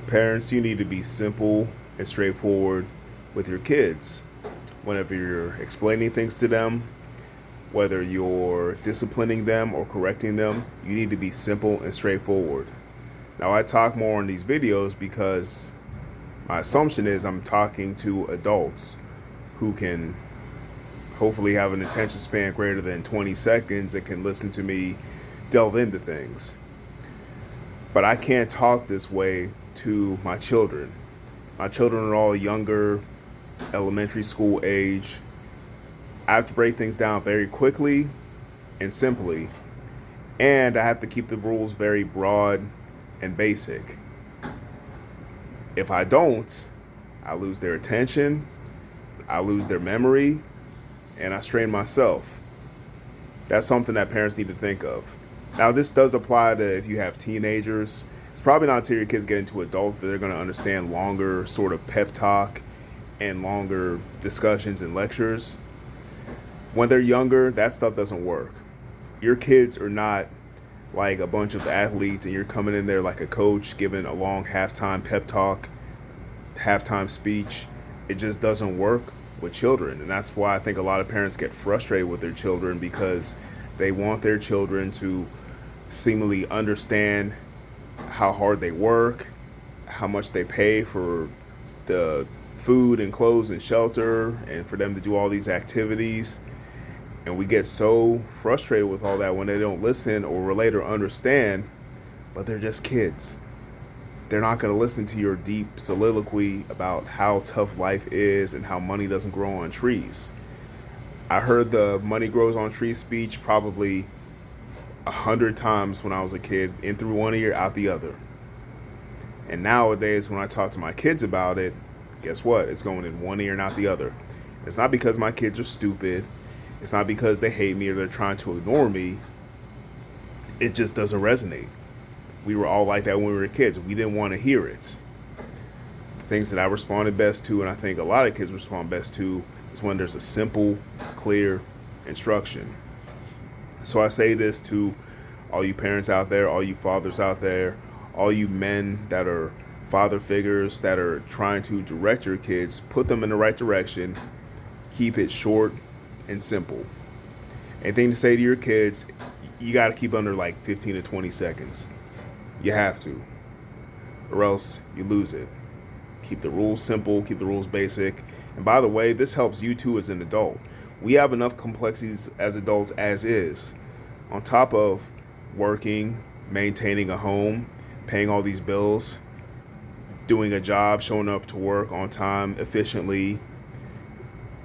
Parents, you need to be simple and straightforward with your kids. Whenever you're explaining things to them, whether you're disciplining them or correcting them, you need to be simple and straightforward. Now, I talk more in these videos because my assumption is I'm talking to adults who can hopefully have an attention span greater than 20 seconds and can listen to me delve into things. But I can't talk this way to my children. My children are all younger, elementary school age. I have to break things down very quickly and simply, and I have to keep the rules very broad and basic. If I don't, I lose their attention, I lose their memory, and I strain myself. That's something that parents need to think of. Now, this does apply to if you have teenagers. It's probably not until your kids get into adults that they're going to understand longer sort of pep talk and longer discussions and lectures. When they're younger, that stuff doesn't work. Your kids are not like a bunch of athletes and you're coming in there like a coach giving a long halftime pep talk, halftime speech. It just doesn't work with children. And that's why I think a lot of parents get frustrated with their children, because they want their children to seemingly understand how hard they work, how much they pay for the food and clothes and shelter, and for them to do all these activities. And we get so frustrated with all that when they don't listen or relate or understand, but they're just kids. They're not going to listen to your deep soliloquy about how tough life is and how money doesn't grow on trees. I heard the money grows on trees speech probably 100 times when I was a kid, in through one ear, out the other. And nowadays, when I talk to my kids about it, guess what? It's going in one ear and out the other. It's not because my kids are stupid. It's not because they hate me or they're trying to ignore me. It just doesn't resonate. We were all like that when we were kids. We didn't want to hear it. The things that I responded best to, and I think a lot of kids respond best to, is when there's a simple, clear instruction. So I say this to all you parents out there, all you fathers out there, all you men that are father figures that are trying to direct your kids. Put them in the right direction. Keep it short and simple. Anything to say to your kids, you got to keep under like 15 to 20 seconds. You have to, or else you lose it. Keep the rules simple, keep the rules basic. And by the way, this helps you too as an adult. We have enough complexities as adults as is. On top of working, maintaining a home, paying all these bills, doing a job, showing up to work on time, efficiently,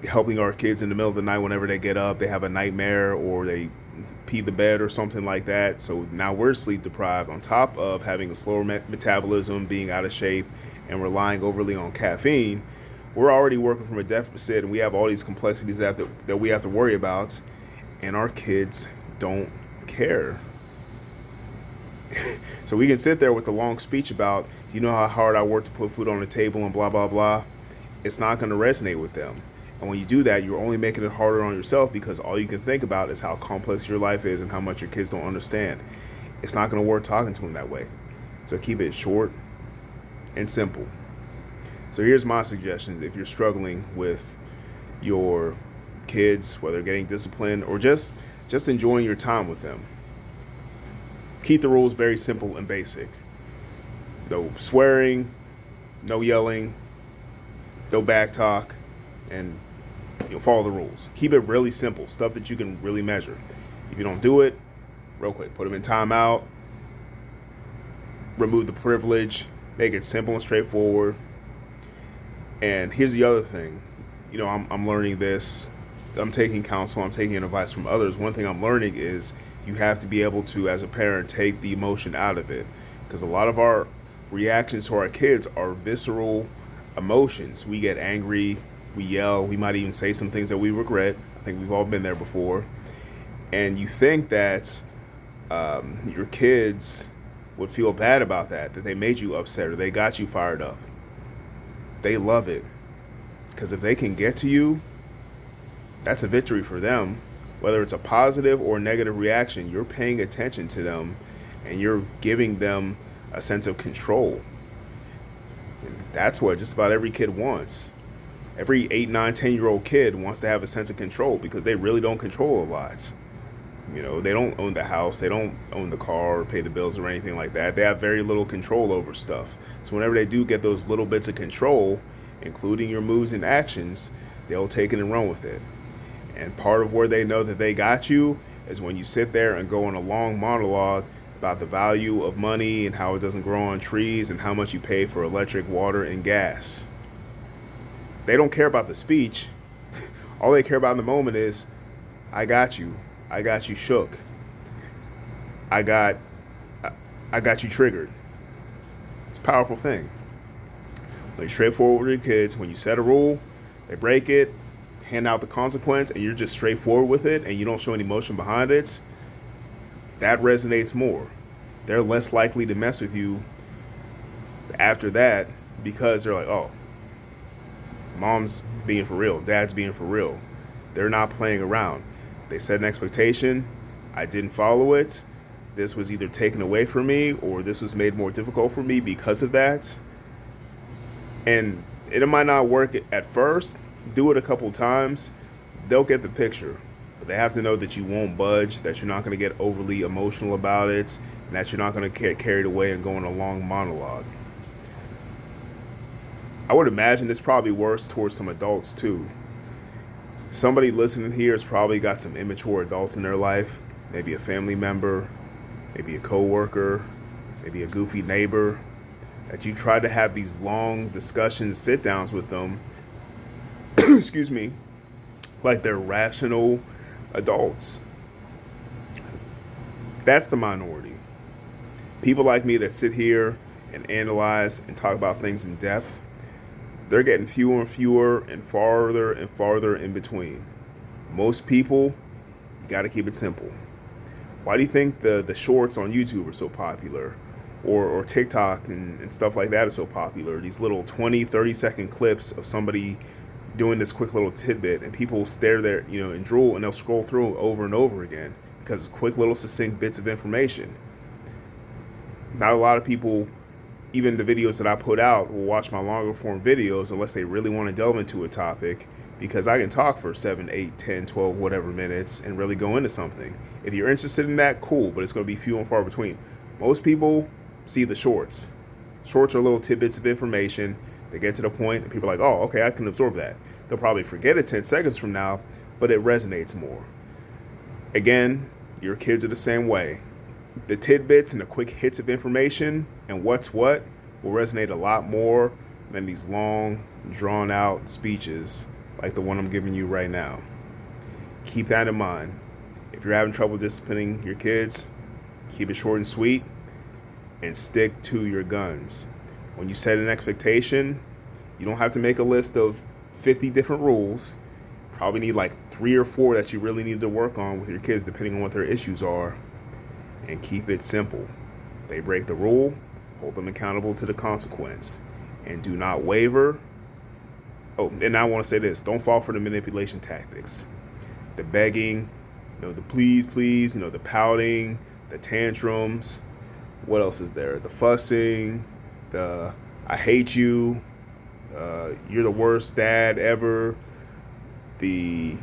helping our kids in the middle of the night whenever they get up, they have a nightmare or they pee the bed or something like that. So now we're sleep deprived, on top of having a slower metabolism, being out of shape, and relying overly on caffeine. We're already working from a deficit, and we have all these complexities that we have to worry about, and our kids don't care. So we can sit there with a long speech about, do you know how hard I work to put food on the table and blah, blah, blah. It's not going to resonate with them. And when you do that, you're only making it harder on yourself, because all you can think about is how complex your life is and how much your kids don't understand. It's not going to work talking to them that way. So keep it short and simple. So here's my suggestions if you're struggling with your kids, whether getting disciplined or just enjoying your time with them. Keep the rules very simple and basic. No swearing, no yelling, no back talk, and follow the rules. Keep it really simple, stuff that you can really measure. If you don't do it, real quick, put them in timeout, remove the privilege, make it simple and straightforward. And here's the other thing. I'm learning this. I'm taking counsel. I'm taking advice from others. One thing I'm learning is you have to be able to, as a parent, take the emotion out of it. Because a lot of our reactions to our kids are visceral emotions. We get angry, we yell, we might even say some things that we regret. I think we've all been there before. And you think that your kids would feel bad about that they made you upset or they got you fired up. They love it. Because if they can get to you, that's a victory for them. Whether it's a positive or negative reaction, you're paying attention to them and you're giving them a sense of control. That's what just about every kid wants. Every 8, 9, 10-year-old kid wants to have a sense of control because they really don't control a lot. You know, they don't own the house, they don't own the car or pay the bills or anything like that. They have very little control over stuff. So whenever they do get those little bits of control, including your moves and actions, they'll take it and run with it. And part of where they know that they got you is when you sit there and go on a long monologue about the value of money and how it doesn't grow on trees and how much you pay for electric, water, and gas. They don't care about the speech. All they care about in the moment is, I got you. I got you shook. I got you triggered. It's a powerful thing. When you're straightforward with your kids, when you set a rule, they break it, hand out the consequence, and you're just straightforward with it and you don't show any emotion behind it, that resonates more. They're less likely to mess with you after that because they're like, oh, mom's being for real, dad's being for real. They're not playing around. They set an expectation, I didn't follow it, this was either taken away from me or this was made more difficult for me because of that. And it might not work at first. Do it a couple times, they'll get the picture. But they have to know that you won't budge, that you're not going to get overly emotional about it, and that you're not going to get carried away and go on a long monologue. I would imagine it's probably worse towards some adults too. Somebody listening here has probably got some immature adults in their life, maybe a family member, maybe a coworker, maybe a goofy neighbor, that you try to have these long discussions, sit downs with them, excuse me, like they're rational adults. That's the minority. People like me that sit here and analyze and talk about things in depth, they're getting fewer and fewer and farther in between. Most people, you got to keep it simple. Why do you think the shorts on YouTube are so popular? Or TikTok and stuff like that is so popular? These little 20, 30-second clips of somebody doing this quick little tidbit, and people stare there, and drool, and they'll scroll through over and over again because it's quick little succinct bits of information. Not a lot of people, even the videos that I put out, will watch my longer form videos unless they really want to delve into a topic, because I can talk for 7, 8, 10, 12, whatever minutes and really go into something. If you're interested in that, cool, but it's going to be few and far between. Most people see the shorts. Shorts are little tidbits of information. They get to the point and people are like, oh, okay, I can absorb that. They'll probably forget it 10 seconds from now, but it resonates more. Again, your kids are the same way. The tidbits and the quick hits of information and what's what will resonate a lot more than these long, drawn out speeches like the one I'm giving you right now. Keep that in mind. If you're having trouble disciplining your kids, keep it short and sweet and stick to your guns. When you set an expectation, you don't have to make a list of 50 different rules. You probably need like 3 or 4 that you really need to work on with your kids depending on what their issues are. And keep it simple. They break the rule, hold them accountable to the consequence, and do not waver. Oh, and I want to say this, don't fall for the manipulation tactics. The begging, the please, the pouting, the tantrums. What else is there? The fussing, the I hate you, you're the worst dad ever, the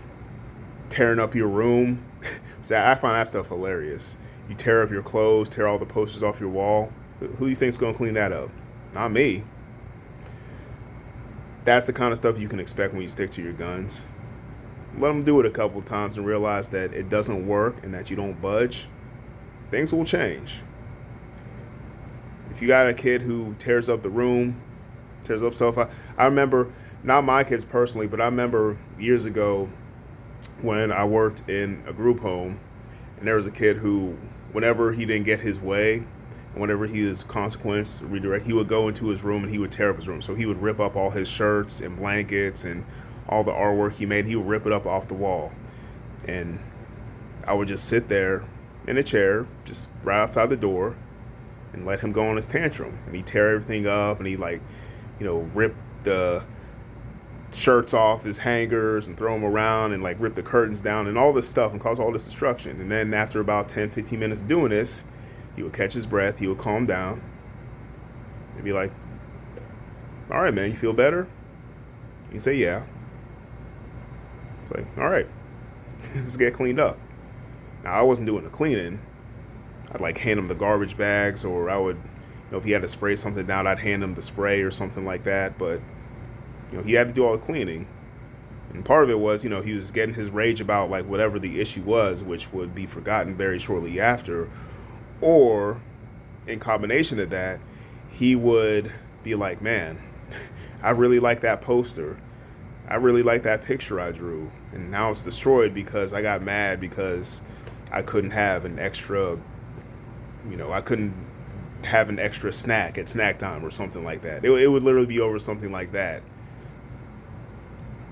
tearing up your room. I find that stuff hilarious. You tear up your clothes, tear all the posters off your wall. Who do you think's going to clean that up? Not me. That's the kind of stuff you can expect when you stick to your guns. Let them do it a couple times and realize that it doesn't work and that you don't budge. Things will change. If you got a kid who tears up the room, tears up stuff, I remember, not my kids personally, but I remember years ago when I worked in a group home, and there was a kid who, whenever he didn't get his way, whenever he was consequence redirect, he would go into his room and he would tear up his room. So he would rip up all his shirts and blankets and all the artwork he made. He would rip it up off the wall. And I would just sit there in a chair, just right outside the door, and let him go on his tantrum. And he'd tear everything up and he'd rip the shirts off his hangers and throw them around and rip the curtains down and all this stuff and cause all this destruction. And then after about 10, 15 minutes doing this, he would catch his breath, he would calm down and be like, All right, man, you feel better? You say, yeah. It's like, all right, let's get cleaned up. Now, I wasn't doing the cleaning. I'd like hand him the garbage bags, or I would, if he had to spray something down, I'd hand him the spray or something like that. But, he had to do all the cleaning. And part of it was, he was getting his rage about like whatever the issue was, which would be forgotten very shortly after. Or in combination of that, he would be like, man, I really like that poster. I really like that picture I drew. And now it's destroyed because I got mad because I couldn't have an extra, I couldn't have an extra snack at snack time or something like that. It would literally be over something like that.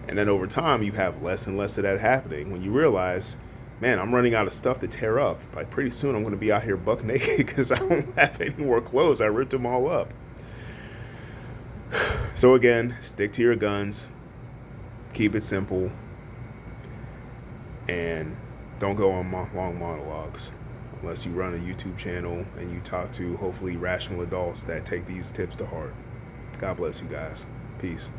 And then over time, you have less and less of that happening when you realize, man, I'm running out of stuff to tear up. Like pretty soon, I'm going to be out here buck naked because I don't have any more clothes. I ripped them all up. So again, stick to your guns. Keep it simple. And don't go on long monologues unless you run a YouTube channel and you talk to hopefully rational adults that take these tips to heart. God bless you guys. Peace.